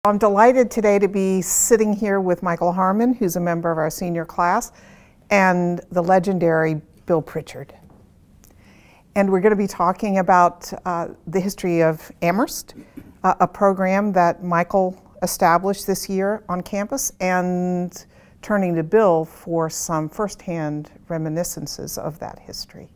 I'm delighted today to be sitting here with Michael Harmon, who's a member of our senior class, and the legendary Bill Pritchard. And we're going to be talking about the history of Amherst, a program that Michael established this year on campus, and turning to Bill for some firsthand reminiscences of that history.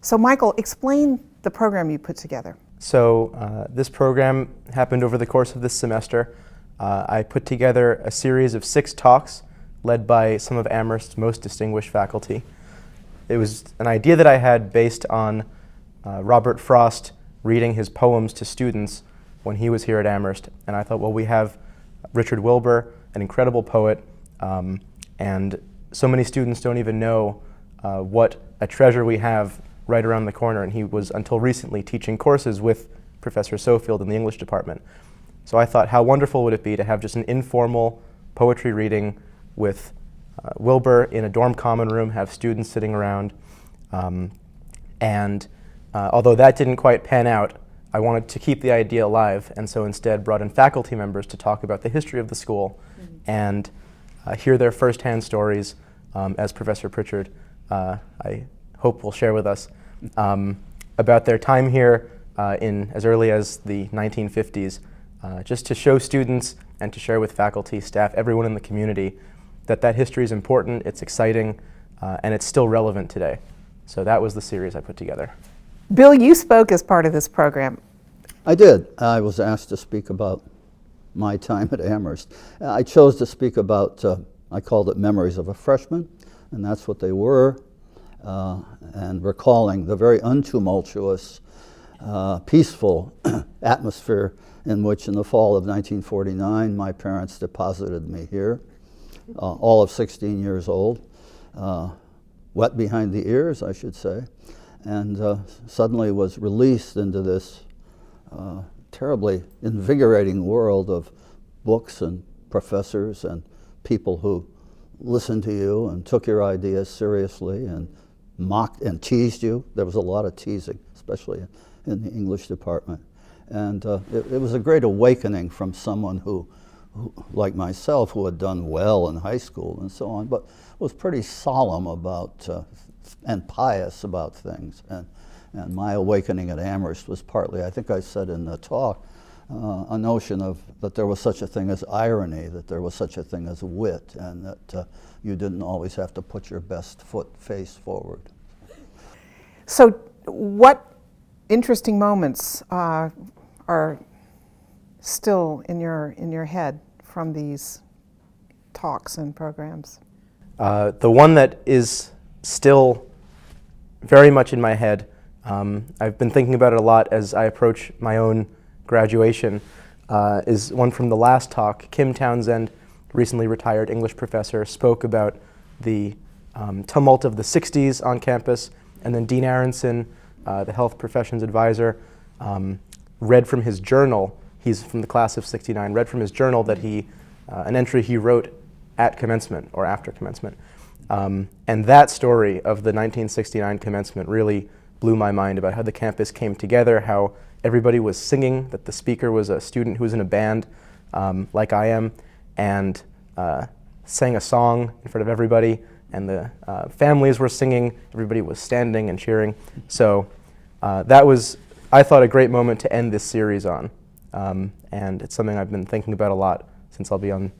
So Michael, explain the program you put together. So this program happened over the course of this semester. I put together a series of 6 talks led by some of Amherst's most distinguished faculty. It was an idea that I had based on Robert Frost reading his poems to students when he was here at Amherst. And I thought, well, we have Richard Wilbur, an incredible poet, and so many students don't even know what a treasure we have right around the corner, and he was until recently teaching courses with Professor Sofield in the English department. So I thought, how wonderful would it be to have just an informal poetry reading with Wilbur in a dorm common room, have students sitting around, and although that didn't quite pan out, I wanted to keep the idea alive, and so instead brought in faculty members to talk about the history of the school and hear their firsthand stories, as Professor Pritchard, I hope will share with us, about their time here in as early as the 1950s, just to show students and to share with faculty, staff, everyone in the community that history is important, it's exciting, and it's still relevant today. So that was the series I put together. Bill, you spoke as part of this program. I did. I was asked to speak about my time at Amherst. I chose to speak about, I called it Memories of a Freshman, and that's what they were. And recalling the very untumultuous, peaceful atmosphere in which in the fall of 1949 my parents deposited me here, all of 16 years old, wet behind the ears, I should say, and suddenly was released into this terribly invigorating world of books and professors and people who listened to you and took your ideas seriously and mocked and teased you. There was a lot of teasing, especially in the English department. And it was a great awakening from someone who, like myself, who had done well in high school and so on, but was pretty solemn about and pious about things. And my awakening at Amherst was partly, I think I said in the talk, a notion of that there was such a thing as irony, that there was such a thing as wit, and that you didn't always have to put your best face forward. So what interesting moments are still in your head from these talks and programs? The one that is still very much in my head, I've been thinking about it a lot as I approach my own graduation, is one from the last talk. Kim Townsend, recently retired English professor, spoke about the tumult of the 60s on campus, and then Dean Aronson, the health professions advisor, read from his journal, he's from the class of 69, read from his journal that an entry he wrote at commencement or after commencement. And that story of the 1969 commencement really blew my mind about how the campus came together, how everybody was singing, that the speaker was a student who was in a band like I am, and sang a song in front of everybody, and the families were singing, everybody was standing and cheering. So that was, I thought, a great moment to end this series on. And it's something I've been thinking about a lot since I'll be on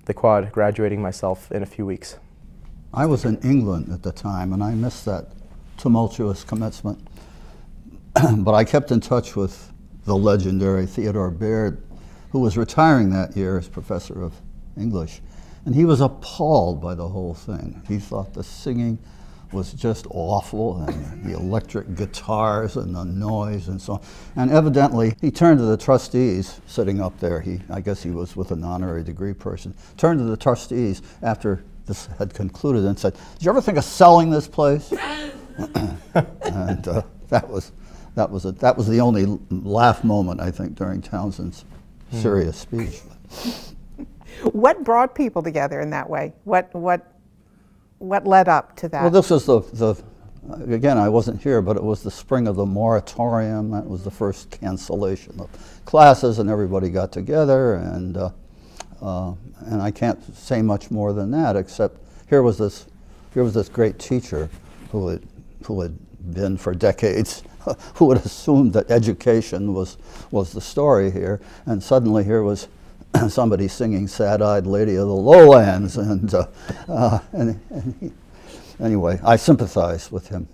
the quad graduating myself in a few weeks. I was in England at the time, and I missed that tumultuous commencement. But I kept in touch with the legendary Theodore Baird, who was retiring that year as professor of English. And he was appalled by the whole thing. He thought the singing was just awful, and the electric guitars and the noise and so on. And evidently, he turned to the trustees sitting up there. I guess he was with an honorary degree person. Turned to the trustees after this had concluded and said, "Did you ever think of selling this place?" And that was the only laugh moment, I think, during Townsend's serious speech. What brought people together in that way? What led up to that? Well, this was the again, I wasn't here, but it was the spring of the moratorium. That was the first cancellation of classes, and everybody got together, and I can't say much more than that, except here was this great teacher who had been for decades, who had assumed that education was the story here, and suddenly here was somebody singing "Sad-Eyed Lady of the Lowlands," and anyway, I sympathize with him.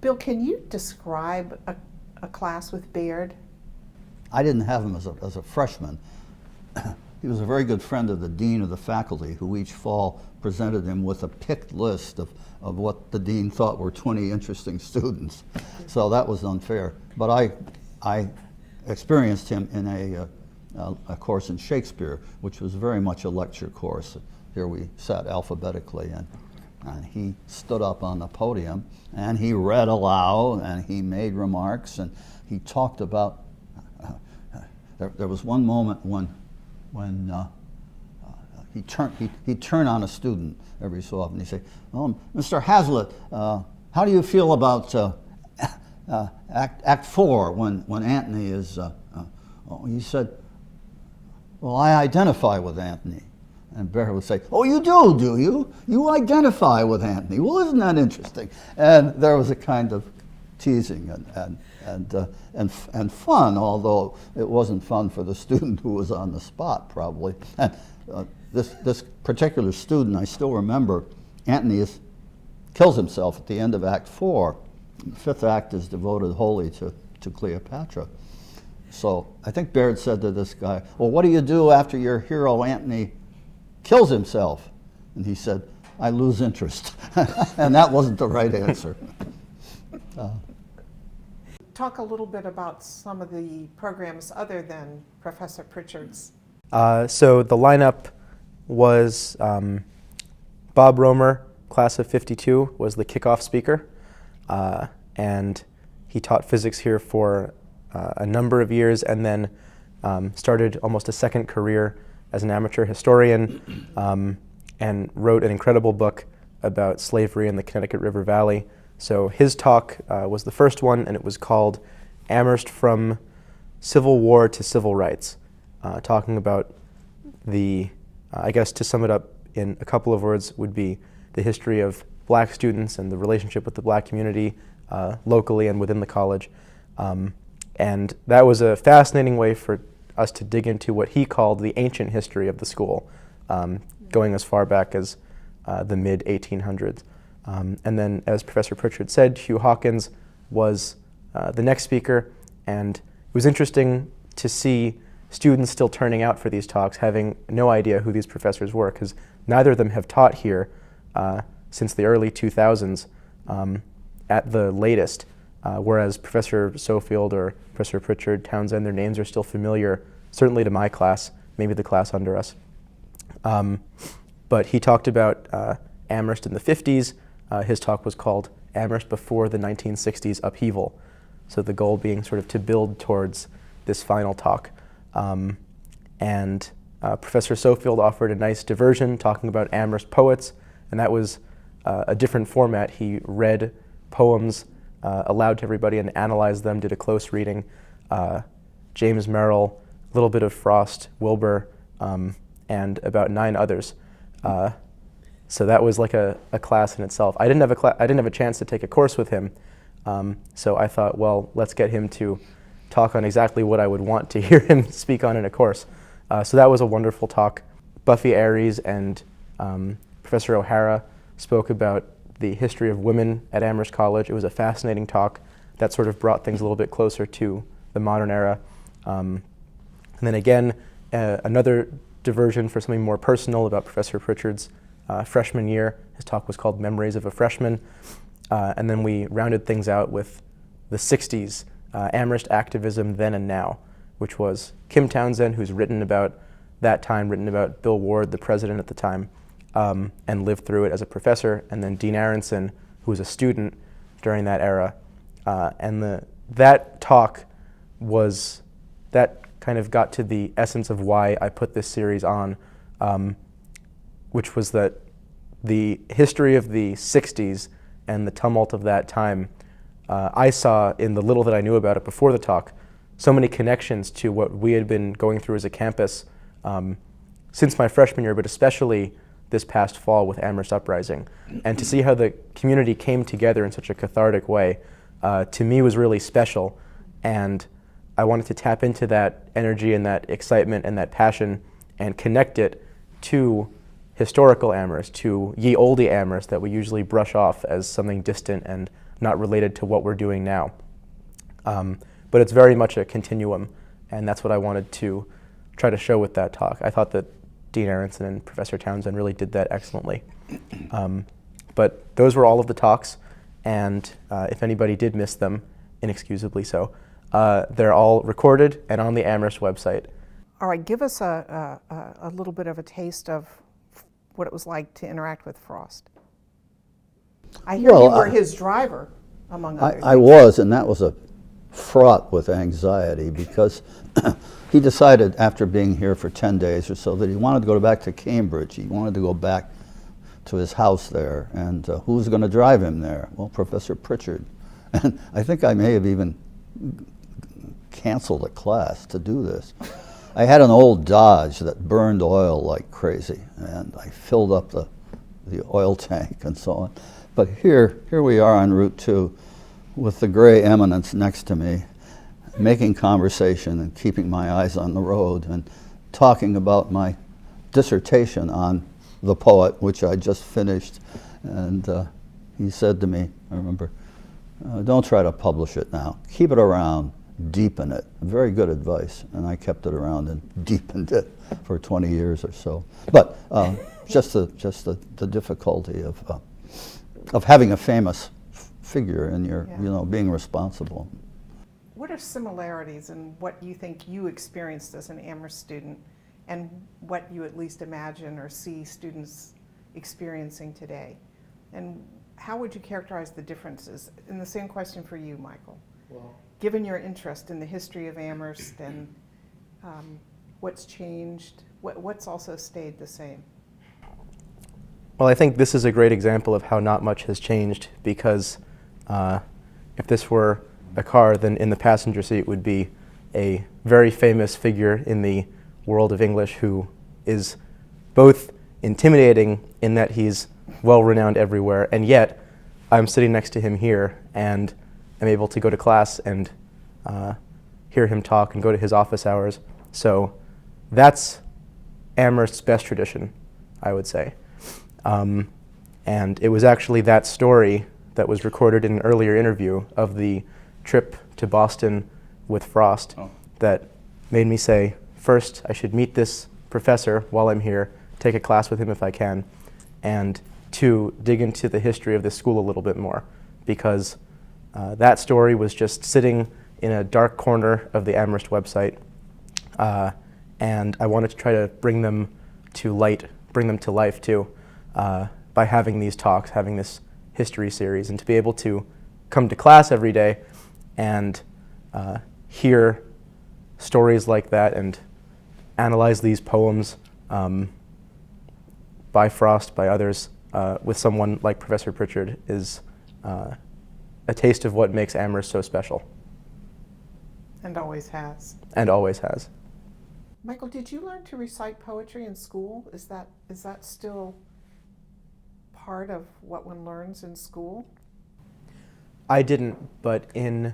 Bill, can you describe a class with Baird? I didn't have him as a freshman. He was a very good friend of the dean of the faculty, who each fall presented him with a picked list of what the dean thought were 20 interesting students. So that was unfair. But I experienced him in a course in Shakespeare, which was very much a lecture course. Here we sat alphabetically, and he stood up on the podium, and he read aloud, and he made remarks, and he talked about, there was one moment when he'd turn on a student every so often. He'd say, "Oh, Mr. Hazlitt, how do you feel about Act 4 when Antony is?" He said, "Well, I identify with Antony." And Baird would say, "Oh, you do you? You identify with Antony? Well, isn't that interesting?" And there was a kind of teasing and fun, although it wasn't fun for the student who was on the spot, probably. And this particular student, I still remember, Antony kills himself at the end of Act 4. The fifth act is devoted wholly to Cleopatra. So I think Baird said to this guy, "Well, what do you do after your hero Antony kills himself?" And he said, "I lose interest." And that wasn't the right answer. Talk a little bit about some of the programs other than Professor Pritchard's. So the lineup was Bob Romer, class of '52, was the kickoff speaker, and he taught physics here for a number of years, and then started almost a second career as an amateur historian, and wrote an incredible book about slavery in the Connecticut River Valley. So his talk was the first one, and it was called Amherst from Civil War to Civil Rights, talking about I guess to sum it up in a couple of words, would be the history of black students and the relationship with the black community locally and within the college. And that was a fascinating way for us to dig into what he called the ancient history of the school, going as far back as the mid-1800s. And then, as Professor Pritchard said, Hugh Hawkins was the next speaker, and it was interesting to see students still turning out for these talks, having no idea who these professors were, because neither of them have taught here since the early 2000s at the latest, whereas Professor Sofield or Professor Pritchard, Townsend, their names are still familiar, certainly to my class, maybe the class under us. But he talked about Amherst in the 50s. His talk was called Amherst Before the 1960s Upheaval. So the goal being sort of to build towards this final talk. And Professor Sofield offered a nice diversion talking about Amherst poets, and that was a different format. He read poems aloud to everybody and analyzed them, did a close reading. James Merrill, a little bit of Frost, Wilbur, and about 9 others. So that was like a class in itself. I didn't have a chance to take a course with him, so I thought, well, let's get him to talk on exactly what I would want to hear him speak on in a course. So that was a wonderful talk. Buffy Aries and Professor O'Hara spoke about the history of women at Amherst College. It was a fascinating talk that sort of brought things a little bit closer to the modern era. And then again, another diversion for something more personal about Professor Pritchard's freshman year. His talk was called Memories of a Freshman. And then we rounded things out with the 60s, Amherst activism then and now, which was Kim Townsend, who's written about that time, written about Bill Ward, the president at the time, and lived through it as a professor, and then Dean Aronson, who was a student during that era. And that talk that kind of got to the essence of why I put this series on, which was that the history of the 60s and the tumult of that time, I saw in the little that I knew about it before the talk so many connections to what we had been going through as a campus since my freshman year, but especially this past fall with Amherst Uprising. And to see how the community came together in such a cathartic way, to me was really special. And I wanted to tap into that energy and that excitement and that passion and connect it to historical Amherst, to ye olde Amherst that we usually brush off as something distant and not related to what we're doing now. But it's very much a continuum, and that's what I wanted to try to show with that talk. I thought that Dean Aronson and Professor Townsend really did that excellently. But those were all of the talks, and if anybody did miss them, inexcusably so, they're all recorded and on the Amherst website. All right, give us a little bit of a taste of what it was like to interact with Frost. I hear you were his driver, among other things. I was, and that was fraught with anxiety because he decided after being here for 10 days or so that he wanted to go back to Cambridge. He wanted to go back to his house there, and who was going to drive him there? Well, Professor Pritchard. And I think I may have even canceled a class to do this. I had an old Dodge that burned oil like crazy, and I filled up the oil tank and so on. But here we are on Route 2 with the gray eminence next to me, making conversation and keeping my eyes on the road and talking about my dissertation on the poet, which I just finished. And he said to me, I remember, don't try to publish it now. Keep it around, deepen it. Very good advice. And I kept it around and deepened it for 20 years or so. But just the difficulty of having a famous figure in your, being responsible. What are similarities in what you think you experienced as an Amherst student and what you at least imagine or see students experiencing today? And how would you characterize the differences? And the same question for you, Michael. Well, given your interest in the history of Amherst and what's changed, what's also stayed the same? Well, I think this is a great example of how not much has changed, because if this were a car, then in the passenger seat would be a very famous figure in the world of English who is both intimidating in that he's well-renowned everywhere, and yet I'm sitting next to him here and am able to go to class and hear him talk and go to his office hours. So that's Amherst's best tradition, I would say. And it was actually that story that was recorded in an earlier interview of the trip to Boston with Frost that made me say, first, I should meet this professor while I'm here, take a class with him if I can, and two, dig into the history of this school a little bit more, because that story was just sitting in a dark corner of the Amherst website, and I wanted to try to bring them to life too, by having these talks, having this history series, and to be able to come to class every day and hear stories like that and analyze these poems by Frost, by others, with someone like Professor Pritchard is a taste of what makes Amherst so special. And always has. And always has. Michael, did you learn to recite poetry in school? Is that still part of what one learns in school? I didn't, but in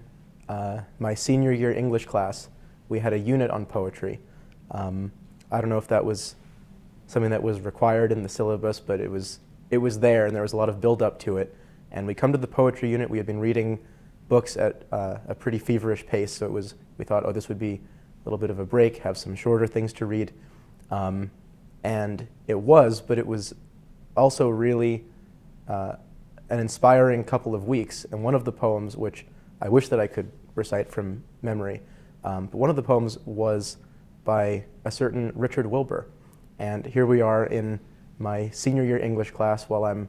my senior year English class, we had a unit on poetry. I don't know if that was something that was required in the syllabus, but it was there, and there was a lot of build-up to it. And we come to the poetry unit. We had been reading books at a pretty feverish pace, so we thought, oh, this would be a little bit of a break, have some shorter things to read. And it was, but it was also really an inspiring couple of weeks. And one of the poems, which I wish that I could recite from memory, but one of the poems was by a certain Richard Wilbur. And here we are in my senior year English class while I'm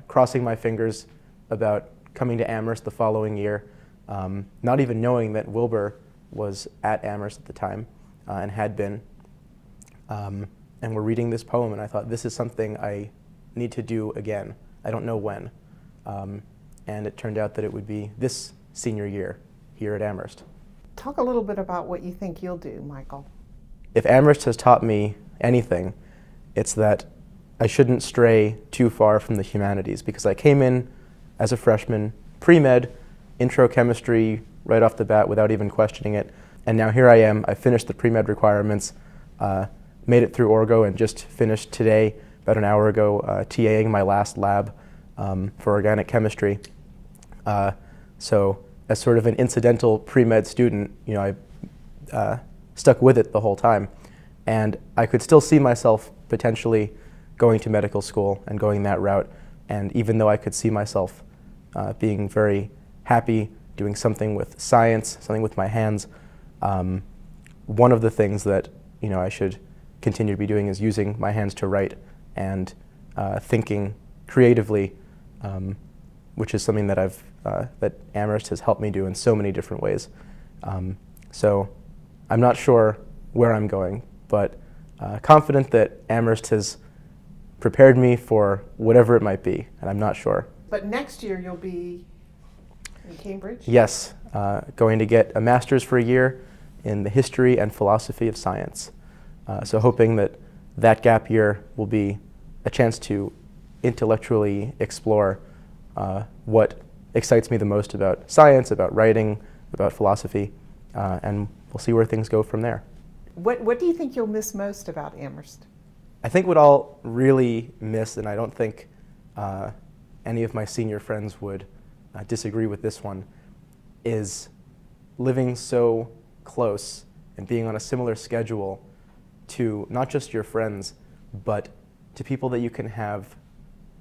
crossing my fingers about coming to Amherst the following year, not even knowing that Wilbur was at Amherst at the time and had been. And we're reading this poem, and I thought, this is something I need to do again. I don't know when. and it turned out that it would be this senior year here at Amherst. Talk a little bit about what you think you'll do, Michael. If Amherst has taught me anything, it's that I shouldn't stray too far from the humanities, because I came in as a freshman, pre-med, intro chemistry right off the bat without even questioning it, and now here I am. I finished the pre-med requirements, made it through Orgo, and just finished today, about an hour ago, TAing my last lab for organic chemistry. So as sort of an incidental pre-med student, I stuck with it the whole time. And I could still see myself potentially going to medical school and going that route. And even though I could see myself being very happy doing something with science, something with my hands, one of the things that I should continue to be doing is using my hands to write and thinking creatively, which is something that that Amherst has helped me do in so many different ways. So I'm not sure where I'm going, but confident that Amherst has prepared me for whatever it might be, and I'm not sure. But next year you'll be in Cambridge? Yes, going to get a master's for a year in the history and philosophy of science. So hoping that that gap year will be a chance to intellectually explore what excites me the most about science, about writing, about philosophy, and we'll see where things go from there. What do you think you'll miss most about Amherst? I think what I'll really miss, and I don't think any of my senior friends would disagree with this one, is living so close and being on a similar schedule to not just your friends, but to people that you can have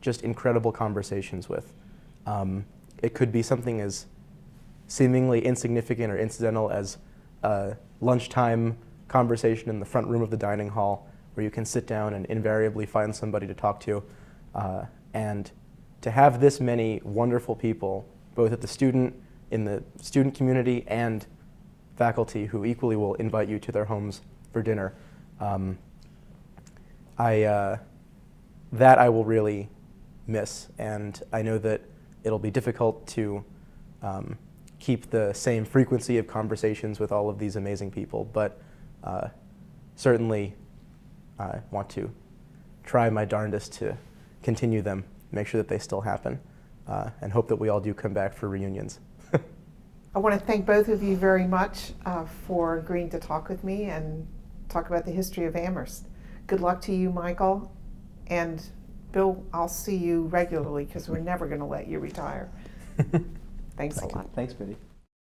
just incredible conversations with. It could be something as seemingly insignificant or incidental as a lunchtime conversation in the front room of the dining hall where you can sit down and invariably find somebody to talk to. And to have this many wonderful people, both at in the student community and faculty who equally will invite you to their homes for dinner, that I will really miss. And I know that it'll be difficult to keep the same frequency of conversations with all of these amazing people, but certainly I want to try my darndest to continue them, make sure that they still happen, and hope that we all do come back for reunions. I want to thank both of you very much for agreeing to talk with me and talk about the history of Amherst. Good luck to you, Michael. And Bill, I'll see you regularly because we're never going to let you retire. Thanks a lot. Thanks, Biddy.